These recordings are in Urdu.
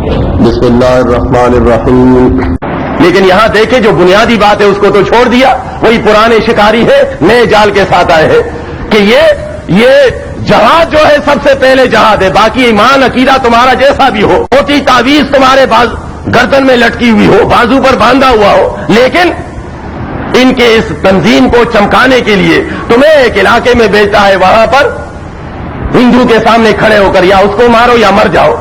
بسم اللہ الرحمن الرحیم. لیکن یہاں دیکھیں جو بنیادی بات ہے اس کو تو چھوڑ دیا, وہی پرانے شکاری ہے نئے جال کے ساتھ آئے ہیں کہ یہ جہاد جو ہے سب سے پہلے جہاد ہے. باقی ایمان عقیدہ تمہارا جیسا بھی ہو, موٹی تعویذ تمہارے گردن میں لٹکی ہوئی ہو, بازو پر باندھا ہوا ہو, لیکن ان کے اس تنظیم کو چمکانے کے لیے تمہیں ایک علاقے میں بھیجتا ہے, وہاں پر ہندو کے سامنے کھڑے ہو کر یا اس کو مارو یا مر جاؤ,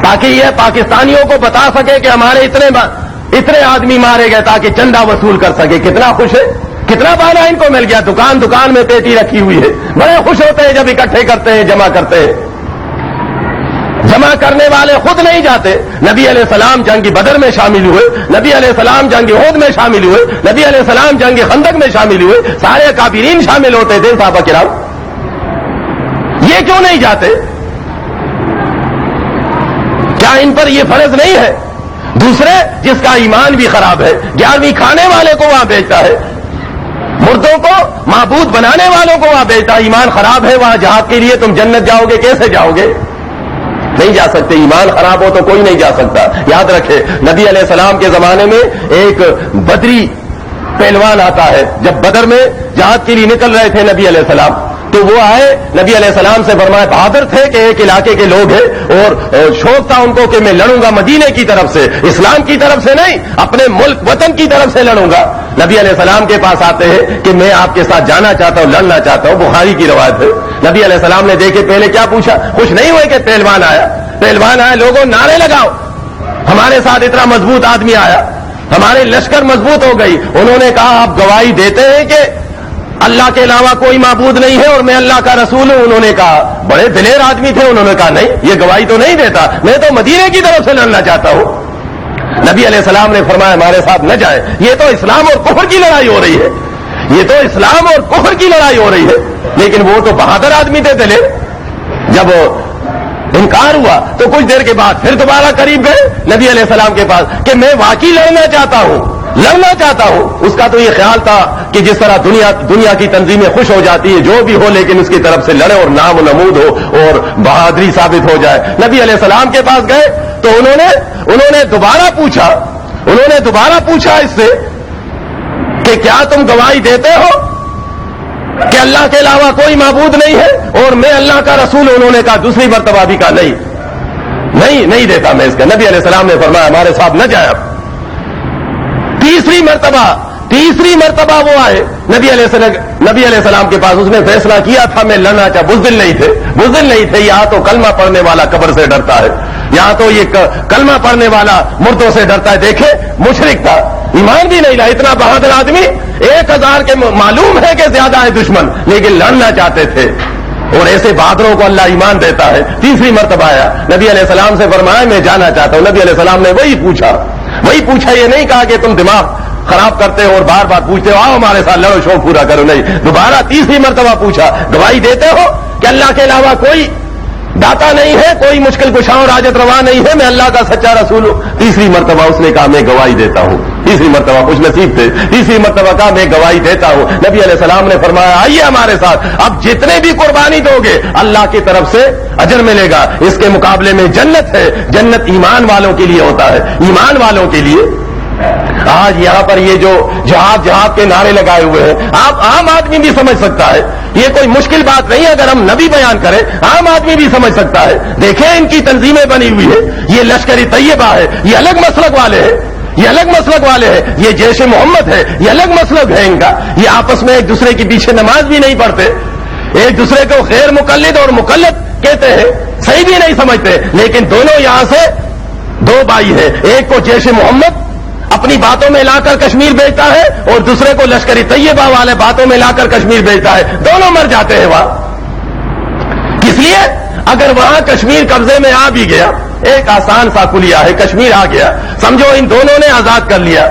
تاکہ یہ پاکستانیوں کو بتا سکے کہ ہمارے اتنے آدمی مارے گئے تاکہ چندہ وصول کر سکے. کتنا خوش ہے, کتنا بالا ان کو مل گیا. دکان دکان میں پیٹی رکھی ہوئی ہے, بڑے خوش ہوتے ہیں جب اکٹھے کرتے ہیں, جمع کرتے ہیں. جمع کرنے والے خود نہیں جاتے. نبی علیہ السلام جنگ بدر میں شامل ہوئے, نبی علیہ السلام جنگ احد میں شامل ہوئے, نبی علیہ السلام جنگ خندق میں شامل ہوئے, سارے کافرین شامل ہوتے تھے صحابہ کرام. یہ کیوں نہیں جاتے؟ کیا ان پر یہ فرض نہیں ہے؟ دوسرے جس کا ایمان بھی خراب ہے, 11ویں کھانے والے کو وہاں بھیجتا ہے, مردوں کو معبود بنانے والوں کو وہاں بھیجتا ہے. ایمان خراب ہے, وہاں جہاد کے لیے تم جنت جاؤ گے, کیسے جاؤ گے؟ نہیں جا سکتے. ایمان خراب ہو تو کوئی نہیں جا سکتا. یاد رکھے نبی علیہ السلام کے زمانے میں ایک بدری پہلوان آتا ہے. جب بدر میں جہاد کے لیے نکل رہے تھے نبی علیہ السلام, تو وہ آئے نبی علیہ السلام سے فرمایا, بہادر تھے کہ ایک علاقے کے لوگ ہیں اور شوق تھا ان کو کہ میں لڑوں گا مدینے کی طرف سے, اسلام کی طرف سے نہیں, اپنے ملک وطن کی طرف سے لڑوں گا. نبی علیہ السلام کے پاس آتے ہیں کہ میں آپ کے ساتھ جانا چاہتا ہوں, لڑنا چاہتا ہوں. بخاری کی روایت ہے. نبی علیہ السلام نے دیکھے پہلے کیا پوچھا, خوش نہیں ہوئے کہ پہلوان آیا, لوگوں نعرے لگاؤ, ہمارے ساتھ اتنا مضبوط آدمی آیا, ہمارے لشکر مضبوط ہو گئی. انہوں نے کہا آپ گواہی دیتے ہیں کہ اللہ کے علاوہ کوئی معبود نہیں ہے اور میں اللہ کا رسول ہوں؟ انہوں نے کہا, بڑے دلیر آدمی تھے, انہوں نے کہا نہیں, یہ گواہی تو نہیں دیتا, میں تو مدینے کی طرف سے لڑنا چاہتا ہوں. نبی علیہ السلام نے فرمایا ہمارے ساتھ نہ جائے, یہ تو اسلام اور کفر کی لڑائی ہو رہی ہے, یہ تو اسلام اور کفر کی لڑائی ہو رہی ہے. لیکن وہ تو بہادر آدمی تھے دلیر. جب انکار ہوا تو کچھ دیر کے بعد پھر دوبارہ قریب گئے نبی علیہ السلام کے پاس کہ میں واقعی لڑنا چاہتا ہوں. اس کا تو یہ خیال تھا کہ جس طرح دنیا کی تنظیمیں خوش ہو جاتی ہے جو بھی ہو, لیکن اس کی طرف سے لڑے اور نام و نمود ہو اور بہادری ثابت ہو جائے. نبی علیہ السلام کے پاس گئے تو انہوں نے دوبارہ پوچھا اس سے کہ کیا تم گواہی دیتے ہو کہ اللہ کے علاوہ کوئی معبود نہیں ہے اور میں اللہ کا رسول ہوں؟ انہوں نے کہا دوسری مرتبہ بھی کہا نہیں دیتا میں اس کا. نبی علیہ السلام نے فرمایا ہمارے ساتھ نہ جائے. اب تیسری مرتبہ وہ آئے نبی علیہ السلام کے پاس. اس نے فیصلہ کیا تھا میں لڑنا چاہتا, بزدل نہیں تھے. یہاں تو کلمہ پڑھنے والا قبر سے ڈرتا ہے, یہاں تو یہ کلمہ پڑھنے والا مردوں سے ڈرتا ہے. دیکھے مشرک تھا, ایمان بھی نہیں لا, اتنا بہادر آدمی, 1000 کے معلوم ہے کہ زیادہ ہے دشمن, لیکن لڑنا چاہتے تھے. اور ایسے بہادروں کو اللہ ایمان دیتا ہے. تیسری مرتبہ آیا نبی علیہ السلام سے فرمایا میں جانا چاہتا ہوں. نبی علیہ السلام نے وہی پوچھا, یہ نہیں کہا کہ تم دماغ خراب کرتے ہو اور بار بار پوچھتے ہو آؤ ہمارے ساتھ لڑو شوق پورا کرو, نہیں. دوبارہ تیسری مرتبہ پوچھا, گواہی دیتے ہو کہ اللہ کے علاوہ کوئی داتا نہیں ہے, کوئی مشکل کشا اور حاجت روا نہیں ہے, میں اللہ کا سچا رسول ہوں؟ تیسری مرتبہ اس نے کہا میں گواہی دیتا ہوں. تیسری مرتبہ خوش نصیب تھے, تیسری مرتبہ کہا میں گواہی دیتا ہوں. نبی علیہ السلام نے فرمایا آئیے ہمارے ساتھ, اب جتنے بھی قربانی دو گے اللہ کی طرف سے اجر ملے گا. اس کے مقابلے میں جنت ہے, جنت ایمان والوں کے لیے ہوتا ہے, ایمان والوں کے لیے. آج یہاں پر یہ جو جہاد کے نعرے لگائے ہوئے ہیں, آپ عام آدمی بھی سمجھ سکتا ہے, یہ کوئی مشکل بات نہیں. اگر ہم نبی بیان کریں عام آدمی بھی سمجھ سکتا ہے. دیکھیں ان کی تنظیمیں بنی ہوئی ہے, یہ لشکر طیبہ ہے, یہ الگ مسلک والے ہیں, یہ جیش محمد ہے, یہ الگ مسلک ہے ان کا. یہ آپس میں ایک دوسرے کے پیچھے نماز بھی نہیں پڑھتے, ایک دوسرے کو غیر مقلد اور مقلد کہتے ہیں, صحیح بھی نہیں سمجھتے. لیکن دونوں یہاں سے دو بھائی ہیں, ایک کو جیش محمد اپنی باتوں میں لا کر کشمیر بھیجتا ہے اور دوسرے کو لشکر طیبہ والے باتوں میں لا کر کشمیر بھیجتا ہے. دونوں مر جاتے ہیں وہاں. کس لیے؟ اگر وہاں کشمیر قبضے میں آ بھی گیا, ایک آسان سا کلیا ہے, کشمیر آ گیا, سمجھو ان دونوں نے آزاد کر لیا.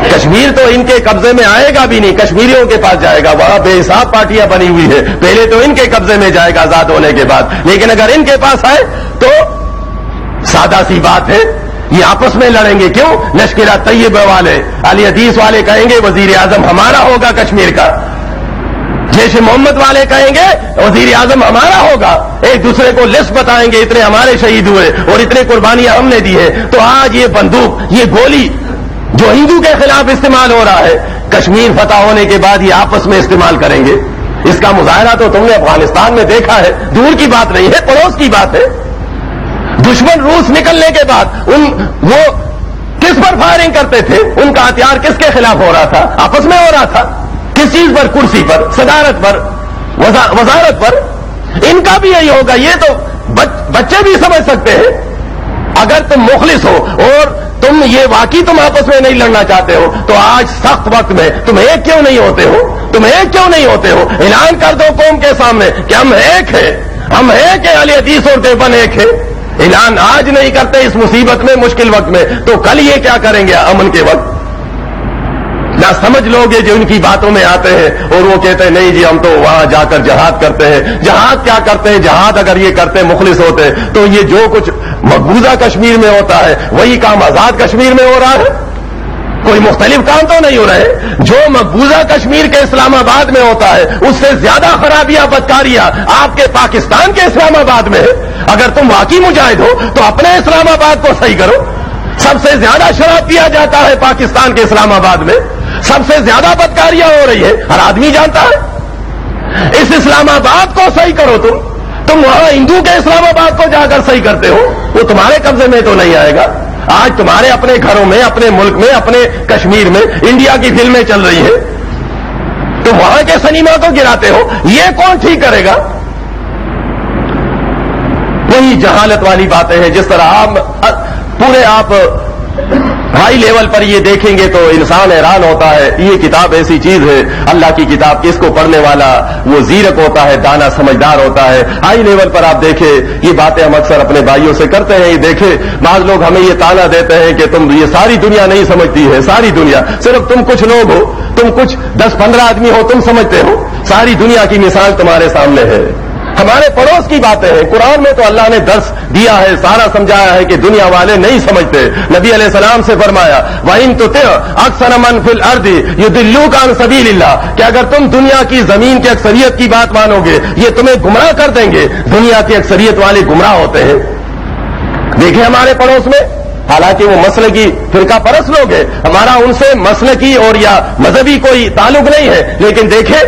کشمیر تو ان کے قبضے میں آئے گا بھی نہیں, کشمیریوں کے پاس جائے گا. وہاں بے حساب پارٹیاں بنی ہوئی ہے, پہلے تو ان کے قبضے میں جائے گا آزاد ہونے کے بعد. لیکن اگر ان کے پاس آئے تو سادہ سی بات ہے, یہ آپس میں لڑیں گے. کیوں؟ لشکر طیبہ والے, اہل حدیث والے کہیں گے وزیر اعظم ہمارا ہوگا کشمیر کا. جیش محمد والے کہیں گے وزیر اعظم ہمارا ہوگا، ایک دوسرے کو لسٹ بتائیں گے اتنے ہمارے شہید ہوئے اور اتنے قربانیاں ہم نے دی ہے، تو آج یہ بندوق، یہ گولی جو ہندو کے خلاف استعمال ہو رہا ہے، کشمیر فتح ہونے کے بعد یہ آپس میں استعمال کریں گے۔ اس کا مظاہرہ تو تم نے افغانستان میں دیکھا ہے، دور کی بات نہیں ہے، پڑوس کی بات ہے۔ دشمن روس نکلنے کے بعد وہ کس پر فائرنگ کرتے تھے؟ ان کا ہتھیار کس کے خلاف ہو رہا تھا؟ آپس میں ہو رہا تھا۔ کس چیز پر؟ کرسی پر، صدارت پر، وزارت پر۔ ان کا بھی یہی ہوگا۔ یہ تو بچے بھی سمجھ سکتے ہیں۔ اگر تم مخلص ہو اور تم یہ واقعی تم آپس میں نہیں لڑنا چاہتے ہو تو آج سخت وقت میں تم ایک کیوں نہیں ہوتے ہو؟ تم ایک کیوں نہیں ہوتے ہو؟ اعلان کر دو قوم کے سامنے کہ ہم ایک ہیں، ہم ایک ہیں، اہل حدیث اور دیوبند ایک ہے۔ اعلان آج نہیں کرتے اس مصیبت میں، مشکل وقت میں، تو کل یہ کیا کریں گے امن کے وقت؟ نہ سمجھ لوگ جو ان کی باتوں میں آتے ہیں اور وہ کہتے ہیں نہیں جی ہم تو وہاں جا کر جہاد کرتے ہیں۔ جہاد کیا کرتے ہیں؟ جہاد اگر یہ کرتے مخلص ہوتے تو یہ جو کچھ مقبوضہ کشمیر میں ہوتا ہے وہی کام آزاد کشمیر میں ہو رہا ہے۔ کوئی مختلف کام تو نہیں ہو رہے۔ جو مقبوضہ کشمیر کے اسلام آباد میں ہوتا ہے اس سے زیادہ خرابیاں، بدکاریاں آپ کے پاکستان کے اسلام آباد میں ہے۔ اگر تم واقعی مجاہد ہو تو اپنے اسلام آباد کو صحیح کرو۔ سب سے زیادہ شراب پیا جاتا ہے پاکستان کے اسلام آباد میں، سب سے زیادہ بدکاریاں ہو رہی ہے، ہر آدمی جانتا ہے۔ اس اسلام آباد کو صحیح کرو۔ تم وہاں ہندو کے اسلام آباد کو جا کر صحیح کرتے ہو، وہ تمہارے قبضے میں تو نہیں آئے گا۔ آج تمہارے اپنے گھروں میں، اپنے ملک میں، اپنے کشمیر میں انڈیا کی فلمیں چل رہی ہیں، تم وہاں کے سنیما کو گراتے ہو، یہ کون ٹھیک کرے گا؟ وہی جہالت والی باتیں ہیں۔ جس طرح آپ ہائی لیول پر یہ دیکھیں گے تو انسان حیران ہوتا ہے۔ یہ کتاب ایسی چیز ہے، اللہ کی کتاب، اس کو پڑھنے والا وہ زیرک ہوتا ہے، دانا سمجھدار ہوتا ہے۔ ہائی لیول پر آپ دیکھیں یہ باتیں ہم اکثر اپنے بھائیوں سے کرتے ہیں۔ یہ دیکھیں بعض لوگ ہمیں یہ تانا دیتے ہیں کہ تم یہ ساری دنیا نہیں سمجھتی ہے، ساری دنیا صرف تم کچھ لوگ ہو، تم کچھ 10-15 آدمی ہو، تم سمجھتے ہو۔ ساری دنیا کی مثال تمہارے سامنے ہے۔ ہمارے پڑوس کی باتیں ہیں۔ قرآن میں تو اللہ نے درس دیا ہے، سارا سمجھایا ہے کہ دنیا والے نہیں سمجھتے۔ نبی علیہ السلام سے فرمایا وَإِن تُطِعْ أَكْثَرَ مَنْ فِي الْأَرْضِ يُضِلُّوكَ عَنْ سَبِيلِ اللَّهِ، کہ اگر تم دنیا کی زمین کی اکثریت کی بات مانو گے یہ تمہیں گمراہ کر دیں گے۔ دنیا کی اکثریت والے گمراہ ہوتے ہیں۔ دیکھیں ہمارے پڑوس میں، حالانکہ وہ مسلکی فرقہ پرست لوگ ہیں، ہمارا ان سے مسلکی اور یا مذہبی کوئی تعلق نہیں ہے، لیکن دیکھیں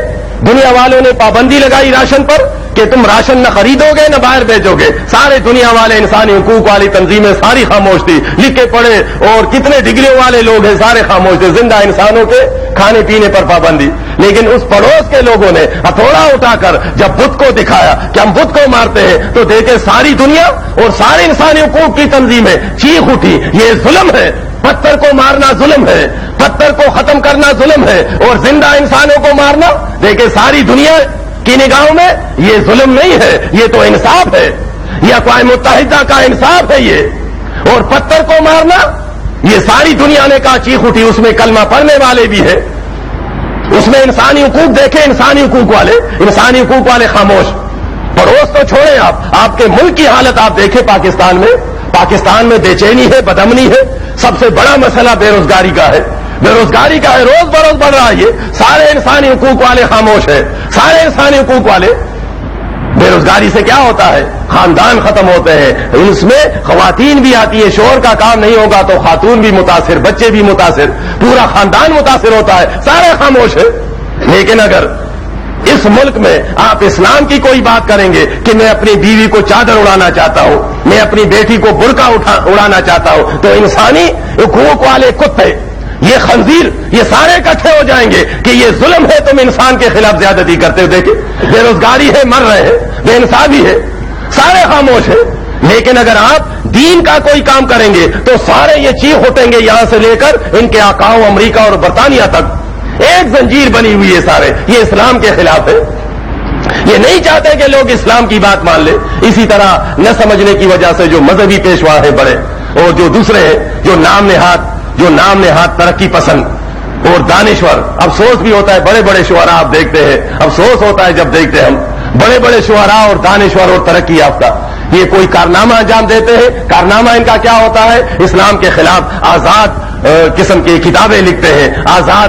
دنیا والوں نے پابندی لگائی راشن پر کہ تم راشن نہ خریدو گے نہ باہر بیچو گے۔ سارے دنیا والے انسانی حقوق والی تنظیمیں ساری خاموش تھی، لکھے پڑھے اور کتنے ڈگریوں والے لوگ ہیں سارے خاموش تھے۔ زندہ انسانوں کے کھانے پینے پر پابندی، لیکن اس پڑوس کے لوگوں نے ہتھوڑا اٹھا کر جب بت کو دکھایا کہ ہم بت کو مارتے ہیں تو دیکھے ساری دنیا اور سارے انسانی حقوق کی تنظیمیں چیخ اٹھی یہ ظلم ہے، پتھر کو مارنا ظلم ہے، پتھر کو ختم کرنا ظلم ہے، اور زندہ انسانوں کو مارنا دیکھیں ساری دنیا کی نگاہوں میں یہ ظلم نہیں ہے، یہ تو انصاف ہے، یہ اقوام متحدہ کا انصاف ہے یہ۔ اور پتھر کو مارنا یہ ساری دنیا نے کہا چیخ اٹھی، اس میں کلمہ پڑھنے والے بھی ہیں، اس میں انسانی حقوق دیکھیں، انسانی حقوق والے خاموش۔ پڑوس تو چھوڑیں، آپ کے ملک کی حالت آپ دیکھیں پاکستان میں بے چینی ہے، بدامنی ہے، سب سے بڑا مسئلہ بے روزگاری کا ہے، روز بروز بڑھ رہا ہے۔ یہ سارے انسانی حقوق والے خاموش ہیں، سارے انسانی حقوق والے۔ بے روزگاری سے کیا ہوتا ہے؟ خاندان ختم ہوتے ہیں، اس میں خواتین بھی آتی ہے، شوہر کا کام نہیں ہوگا تو خاتون بھی متاثر، بچے بھی متاثر، پورا خاندان متاثر ہوتا ہے، سارے خاموش ہیں۔ لیکن اگر اس ملک میں آپ اسلام کی کوئی بات کریں گے کہ میں اپنی بیوی کو چادر اڑانا چاہتا ہوں، میں اپنی بیٹی کو برقع اڑانا چاہتا ہوں، تو انسانی حقوق والے کتے، یہ خنزیر، یہ سارے اکٹھے ہو جائیں گے کہ یہ ظلم ہے، تم انسان کے خلاف زیادتی کرتے ہو۔ دیکھیں بے روزگاری ہے، مر رہے ہیں، بے انصافی ہے، سارے خاموش ہیں۔ لیکن اگر آپ دین کا کوئی کام کریں گے تو سارے یہ چیخ اٹھیں گے، یہاں سے لے کر ان کے آقاؤں امریکہ اور برطانیہ تک ایک زنجیر بنی ہوئی ہے سارے، یہ اسلام کے خلاف ہے۔ یہ نہیں چاہتے کہ لوگ اسلام کی بات مان لیں۔ اسی طرح نہ سمجھنے کی وجہ سے جو مذہبی پیشوا ہیں بڑے اور جو دوسرے ہیں جو نام نہاد ترقی پسند اور دانشور، افسوس بھی ہوتا ہے بڑے بڑے شعراء آپ دیکھتے ہیں، افسوس ہوتا ہے جب دیکھتے ہیں ہم بڑے بڑے شعراء اور دانشور اور ترقی یافتہ یہ کوئی کارنامہ انجام دیتے ہیں۔ کارنامہ ان کا کیا ہوتا ہے؟ اسلام کے خلاف آزاد قسم کی کتابیں لکھتے ہیں، آزاد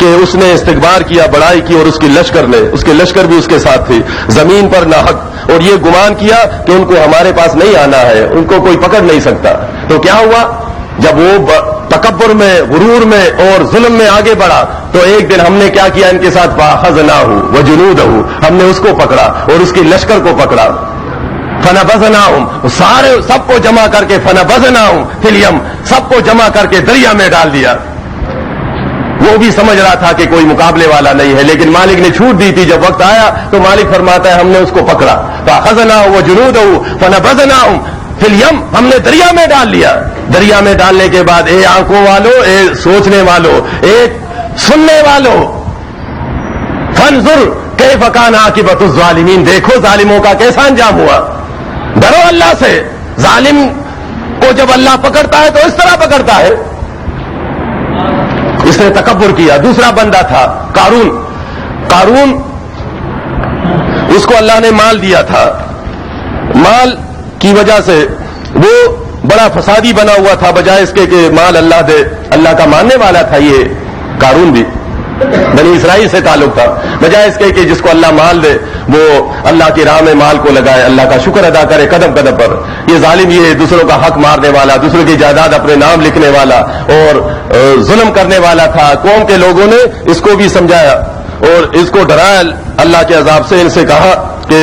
کہ اس نے استکبار کیا، بڑائی کی، اور اس کے لشکر بھی اس کے ساتھ تھی، زمین پر ناحق، اور یہ گمان کیا کہ ان کو ہمارے پاس نہیں آنا ہے، ان کو کوئی پکڑ نہیں سکتا۔ تو کیا ہوا؟ جب وہ تکبر میں، غرور میں اور ظلم میں آگے بڑھا تو ایک دن ہم نے کیا کیا ان کے ساتھ؟ فَأَخَذْنَاهُ وَجُنُودَهُ، ہم نے اس کو پکڑا اور اس کی لشکر کو پکڑا۔ فَنَبَذْنَاهُمْ، سارے سب کو جمع کر کے، فَنَبَذْنَاهُمْ فِي الْيَمِّ، سب کو جمع کر کے دریا میں ڈال دیا۔ وہ بھی سمجھ رہا تھا کہ کوئی مقابلے والا نہیں ہے، لیکن مالک نے چھوٹ دی تھی۔ جب وقت آیا تو مالک فرماتا ہے ہم نے اس کو پکڑا، فَأَخَذْنَاهُ وَجُنُودَهُ فَنَبَذْنَاهُمْ فِي الْيَمِّ، ہم نے دریا میں ڈال لیا۔ دریا میں ڈالنے کے بعد اے آنکھوں والو، اے سوچنے والو، اے سننے والو، فانظر کیف کان عاقبۃ الظالمین، دیکھو ظالموں کا کیسا انجام ہوا۔ ڈرو اللہ سے، ظالم کو جب اللہ پکڑتا ہے تو اس طرح پکڑتا ہے۔ اس نے تکبر کیا۔ دوسرا بندہ تھا قارون، اس کو اللہ نے مال دیا تھا، مال کی وجہ سے وہ بڑا فسادی بنا ہوا تھا، بجائے اس کے کہ مال اللہ دے، اللہ کا ماننے والا تھا یہ قارون بھی، بنی اسرائیل سے تعلق تھا، بجائے اس کے کہ جس کو اللہ مال دے وہ اللہ کی راہ میں مال کو لگائے، اللہ کا شکر ادا کرے قدم قدم پر۔ یہ ظالم، یہ دوسروں کا حق مارنے والا، دوسروں کی جائیداد اپنے نام لکھنے والا اور ظلم کرنے والا تھا۔ قوم کے لوگوں نے اس کو بھی سمجھایا اور اس کو ڈرایا اللہ کے عذاب سے۔ ان سے کہا کہ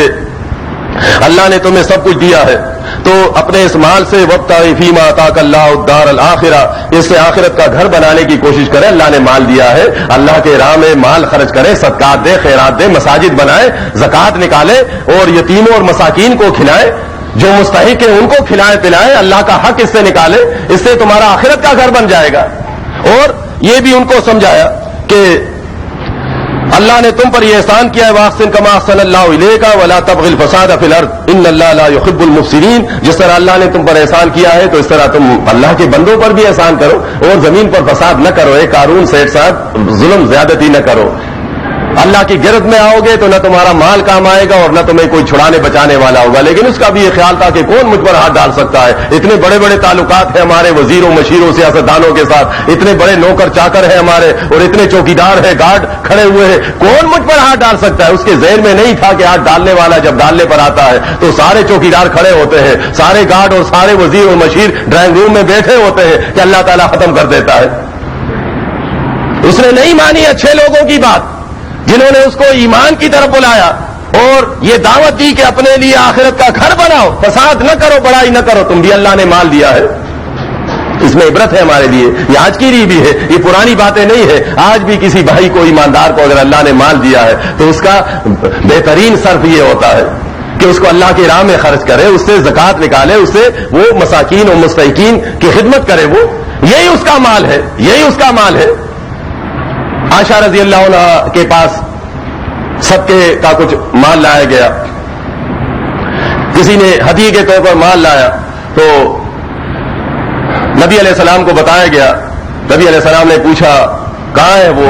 اللہ نے تمہیں سب کچھ دیا ہے تو اپنے اس مال سے وابتغ فیما آتاک اللہ الدار الآخرہ، اس سے آخرت کا گھر بنانے کی کوشش کرے۔ اللہ نے مال دیا ہے، اللہ کے راہ میں مال خرچ کرے، صدقات دے، خیرات دے، مساجد بنائے، زکوٰۃ نکالے اور یتیموں اور مساکین کو کھلائے، جو مستحق ہیں ان کو کھلائے پلائے، اللہ کا حق اس سے نکالے، اس سے تمہارا آخرت کا گھر بن جائے گا۔ اور یہ بھی ان کو سمجھایا کہ اللہ نے تم پر یہ احسان کیا ہے، واحسن کما احسن اللہ الیک ولا تبغ الفساد فی الارض ان اللہ لا يحب المفسدین، جس طرح اللہ نے تم پر احسان کیا ہے تو اس طرح تم اللہ کے بندوں پر بھی احسان کرو اور زمین پر فساد نہ کرو۔ اے قارون سیٹ صاحب، ظلم زیادتی نہ کرو۔ اللہ کی گرد میں آؤ گے تو نہ تمہارا مال کام آئے گا اور نہ تمہیں کوئی چھڑانے بچانے والا ہوگا۔ لیکن اس کا بھی یہ خیال تھا کہ کون مجھ پر ہاتھ ڈال سکتا ہے، اتنے بڑے بڑے تعلقات ہیں ہمارے وزیروں، مشیروں، سیاستدانوں کے ساتھ، اتنے بڑے نوکر چاکر ہیں ہمارے اور اتنے چوکیدار ہیں، گارڈ کھڑے ہوئے ہیں، کون مجھ پر ہاتھ ڈال سکتا ہے۔ اس کے ذہن میں نہیں تھا کہ ہاتھ ڈالنے والا جب ڈالنے پر آتا ہے تو سارے چوکیدار کھڑے ہوتے ہیں، سارے گارڈ اور سارے وزیر اور مشیر ڈرائنگ روم میں بیٹھے ہوتے ہیں کہ اللہ تعالیٰ ختم کر دیتا ہے۔ اس نے نہیں مانی اچھے لوگوں کی بات، جنہوں نے اس کو ایمان کی طرف بلایا اور یہ دعوت دی کہ اپنے لیے آخرت کا گھر بناؤ، فساد نہ کرو، بڑائی نہ کرو، تم بھی اللہ نے مال دیا ہے۔ اس میں عبرت ہے ہمارے لیے، یہ آج کی بھی ہے، یہ پرانی باتیں نہیں ہے۔ آج بھی کسی بھائی کو، ایماندار کو اگر اللہ نے مال دیا ہے تو اس کا بہترین صرف یہ ہوتا ہے کہ اس کو اللہ کی راہ میں خرچ کرے، اس سے زکوٰۃ نکالے، اس سے وہ مساکین اور مستحقین کی خدمت کرے، وہ یہی اس کا مال ہے، یہی اس کا مال ہے۔ عائشہ رضی اللہ عنہ کے پاس صدقے کا کچھ مال لایا گیا، کسی نے ہدیے کے طور پر مال لایا تو نبی علیہ السلام کو بتایا گیا۔ نبی علیہ السلام نے پوچھا کہاں ہے وہ،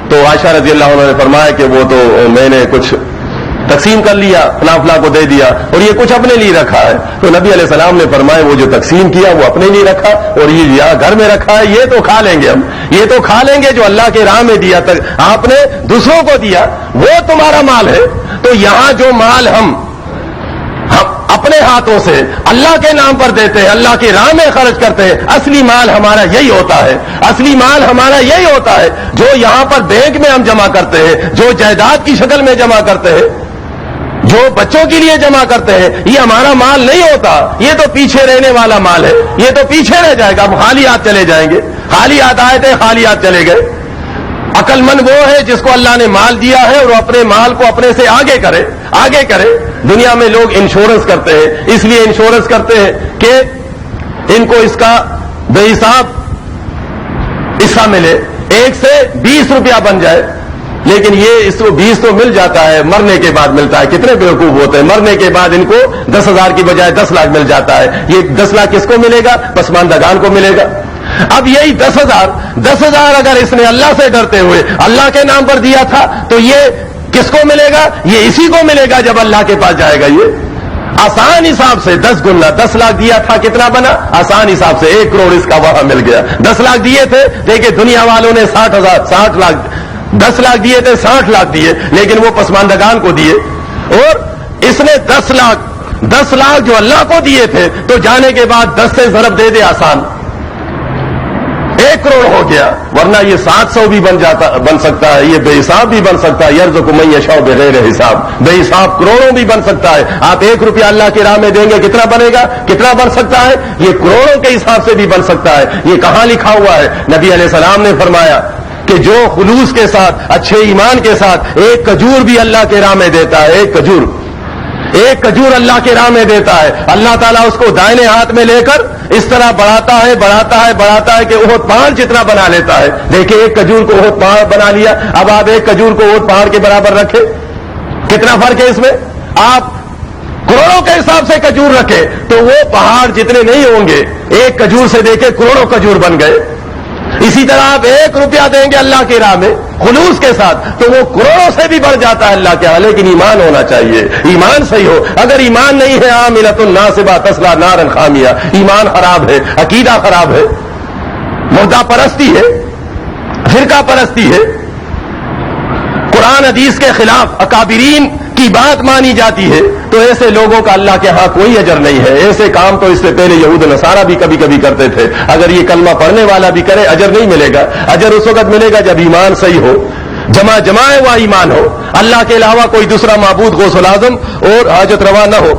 تو عائشہ رضی اللہ عنہ نے فرمایا کہ وہ تو میں نے کچھ تقسیم کر لیا، فلاں فلاں کو دے دیا اور یہ کچھ اپنے لیے رکھا ہے۔ تو نبی علیہ السلام نے فرمایا وہ جو تقسیم کیا وہ اپنے لیے رکھا اور یہ یہاں گھر میں رکھا ہے، یہ تو کھا لیں گے ہم، یہ تو کھا لیں گے جو اللہ کے راہ میں دیا، آپ نے دوسروں کو دیا، وہ تمہارا مال ہے۔ تو یہاں جو مال ہم اپنے ہاتھوں سے اللہ کے نام پر دیتے ہیں، اللہ کی راہ میں خرچ کرتے ہیں، اصلی مال ہمارا یہی ہوتا ہے، اصلی مال ہمارا یہی ہوتا ہے جو یہاں پر بینک میں ہم جمع کرتے ہیں، جو جائیداد کی شکل میں جمع کرتے ہیں، جو بچوں کے لیے جمع کرتے ہیں، یہ ہمارا مال نہیں ہوتا، یہ تو پیچھے رہنے والا مال ہے، یہ تو پیچھے رہ جائے گا، ہم خالی ہاتھ چلے جائیں گے، خالی ہاتھ آئے تھے خالی ہاتھ چلے گئے۔ عقل مند وہ ہے جس کو اللہ نے مال دیا ہے اور اپنے مال کو اپنے سے آگے کرے۔ دنیا میں لوگ انشورنس کرتے ہیں، اس لیے انشورنس کرتے ہیں کہ ان کو اس کا بے حساب حصہ ملے، 1 سے 20 روپیہ بن جائے، لیکن یہ اس کو 20 تو مل جاتا ہے، مرنے کے بعد ملتا ہے۔ کتنے بیوقوف ہوتے ہیں، مرنے کے بعد ان کو 10,000 کی بجائے 10 لاکھ مل جاتا ہے۔ یہ 10 لاکھ کس کو ملے گا؟ پسماندگان کو ملے گا۔ اب یہی 10,000 اگر اس نے اللہ سے ڈرتے ہوئے اللہ کے نام پر دیا تھا تو یہ کس کو ملے گا؟ یہ اسی کو ملے گا جب اللہ کے پاس جائے گا۔ یہ آسان حساب سے 10 گنا 10 لاکھ دیا تھا، کتنا بنا؟ آسان حساب سے 1 کروڑ اس کا وہاں مل گیا۔ 10 لاکھ دیے تھے، دیکھیں دنیا والوں نے 60 لاکھ 10 لاکھ دیے تھے، 60 لاکھ دیے، لیکن وہ پسماندگان کو دیے. اور اس نے 10 لاکھ جو اللہ کو دیے تھے تو جانے کے بعد 10 سے ضرب دے دے آسان، 1 کروڑ ہو گیا. ورنہ یہ 700 بھی بن سکتا ہے، یہ بے حساب بھی بن سکتا ہے. یرزق من یشاء بغیر حساب، بے حساب کروڑوں بھی بن سکتا ہے. آپ 1 روپیہ اللہ کی راہ میں دیں گے، کتنا بنے گا؟ کتنا بن سکتا ہے؟ یہ کروڑوں کے حساب سے بھی بن سکتا ہے. یہ کہاں لکھا ہوا ہے؟ نبی علیہ السلام نے فرمایا کہ جو خلوص کے ساتھ، اچھے ایمان کے ساتھ 1 کھجور بھی اللہ کے راہ میں دیتا ہے، 1 کھجور اللہ کے راہ میں دیتا ہے، اللہ تعالیٰ اس کو دائنے ہاتھ میں لے کر اس طرح بڑھاتا ہے کہ احد پہاڑ جتنا بنا لیتا ہے. دیکھیں 1 کھجور کو احد پہاڑ بنا لیا. اب آپ 1 کھجور کو احد پہاڑ کے برابر رکھیں، کتنا فرق ہے اس میں؟ آپ کروڑوں کے حساب سے کھجور رکھے تو وہ پہاڑ جتنے نہیں ہوں گے، 1 کھجور سے دیکھے کروڑوں کھجور بن گئے. اسی طرح آپ 1 روپیہ دیں گے اللہ کی راہ میں خلوص کے ساتھ تو وہ کروڑوں سے بھی بڑھ جاتا ہے اللہ کے ہاں. لیکن ایمان ہونا چاہیے، ایمان صحیح ہو. اگر ایمان نہیں ہے، عاملۃ ناصبہ تصلیٰ نارا حامیہ، ایمان خراب ہے، عقیدہ خراب ہے، مردہ پرستی ہے، فرقہ پرستی ہے، قرآن حدیث کے خلاف اکابرین کی بات مانی جاتی ہے، تو ایسے لوگوں کا اللہ کے ہاں کوئی اجر نہیں ہے. ایسے کام تو اس سے پہلے یہود و نصارہ بھی کبھی کبھی کرتے تھے. اگر یہ کلمہ پڑھنے والا بھی کرے اجر نہیں ملے گا. اجر اس وقت ملے گا جب ایمان صحیح ہو، جمائے ہوا ایمان ہو، اللہ کے علاوہ کوئی دوسرا معبود غوث العظم اور حاجت روا نہ ہو.